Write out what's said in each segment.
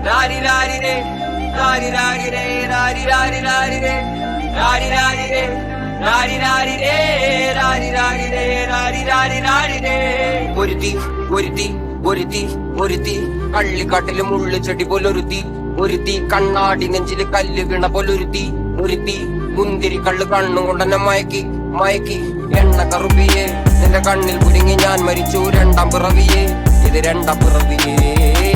രാരി രാരി രേ രാരി രാരി രേ രാരി രാരി രാരി രേ രാരി രാരി രേ രാരി രാരി രേ രാരി രാരി രേ രാരി രാരി രാരി രേ. ഒരുത്തി ഒരുത്തി ഒരുത്തി ഒരുത്തി കള്ളിക്കാട്ടില് മുള്ളു ചെടി പോലൊരുത്തി ഒരുത്തി കണ്ണാടി നെഞ്ചില് കല്ല് വീണ പോലൊരുത്തി ഒരുത്തി മുന്തിരി കള്ള് കണ്ണും കൊണ്ടെന്നെ മയക്കി മയക്കി എണ്ണ കറുപ്പിയേ നിന്റെ കണ്ണിൽ കുരുങ്ങി ഞാൻ മരിച്ചു രണ്ടാം പിറവിയേ ഇത് രണ്ടാം പിറവിയേ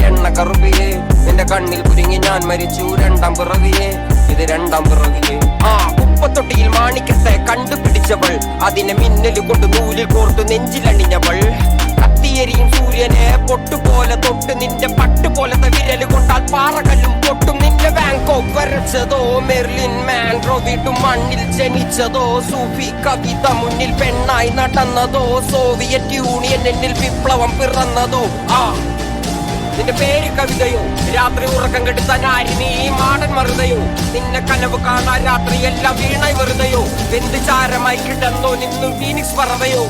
എണ്ണ കറുപ്പിയേ നിന്റെ കണ്ണിൽ കുരുങ്ങി ഞാൻ മരിച്ചു രണ്ടാം പിറവിയേ ഇത് രണ്ടാം പിറവിയേ. ആ ഉപ്പത്തൊട്ടിയിൽ മാണിക്കത്തെ കണ്ടുപിടിച്ചവൾ അതിനെ മിന്നല് കൊണ്ട് നൂലിൽ കോർത്തു നെഞ്ചിലണിഞ്ഞവൾ കത്തിയെരിയും സൂര്യനെ പൊട്ടുപോലെ തൊട്ട് നിന്റെ പട്ടുപോലത്തെ വിരല് കൊണ്ടാൽ പാറകല്ലും പൊട്ടും നിന്റെ ബാങ്കോക്ക് വരച്ചതോ മെർലിൻ മാൻഡ്രോ വീട്ടും മണ്ണിൽ ജനിച്ചതോ സൂഫി കവിത മുന്നിൽ പെണ്ണായി നടന്നതോ സോവിയറ്റ് യൂണിയൻ എന്നിൽ വിപ്ലവം പിറന്നതോ. ആ നിന്റെ പേര് കവിതയോ രാത്രി ഉറക്കം കെടുത്ത നാരിനി മാടൻ മറുതയോ നിന്നെ കനവ് കാണാൻ രാത്രി എല്ലാം വീണായി വെറുതെയോ എന്ത് ചാരമായി കിടന്നോ നിന്നു ഫീനിക്സ് പറവയോ.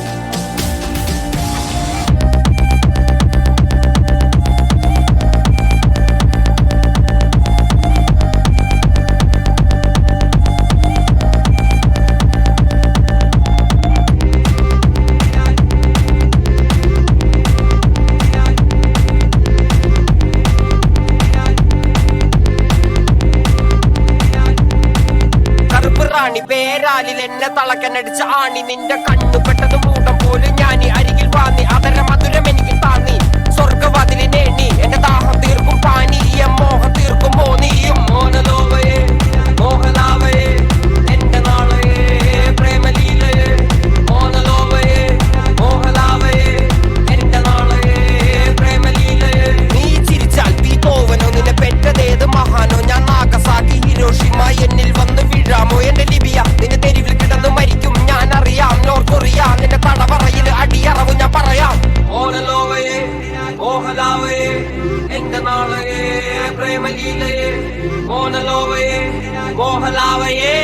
പേരാലിൽ എന്നെ തളക്കനടിച്ച ആണി നിന്റെ കണ്ണു പെട്ടത് മൂടം പോലും ഞാനി അരികിൽ വാന്നി അതര മധുരം എനിക്ക് താന്നി സ്വർഗവാതിലിനേണി എന്റെ ദാഹം തീർക്കും പാനീയം മോഹം തീർക്കും മോനിയും മോനലോവയെ മോഹലാവയെ എന്റെ നാളയെ പ്രേമലീലയെ മോനലോവയെ മോഹലാവയെ എന്റെ നാളയെ പ്രേമലീലയെ. നീ ചിരിച്ചാൽ ബീതോവനോ നിന്നെ പെറ്റതേത് മഹാനോ ഞാൻ നാഗസാക്കി ഹിരോഷിമ എന്നിൽ വന്ന് വീഴാമോ എന്റെ ലിബിയ നിന്റെ തെരുവിൽ കിടന്ന് മരിക്കും ഞാൻ അറിയാം നോർത്ത് കൊറിയ നിന്റെ തടവറയില് അടിയറവ് ഞാൻ പറയാം. മോനലോവയെ മോഹലാവയെ എന്റെ നാളയെ പ്രേമലീലയെ മോനലോവയെ മോഹലാവയെ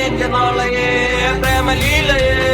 എന്റെ നാളയെ പ്രേമലീലയെ.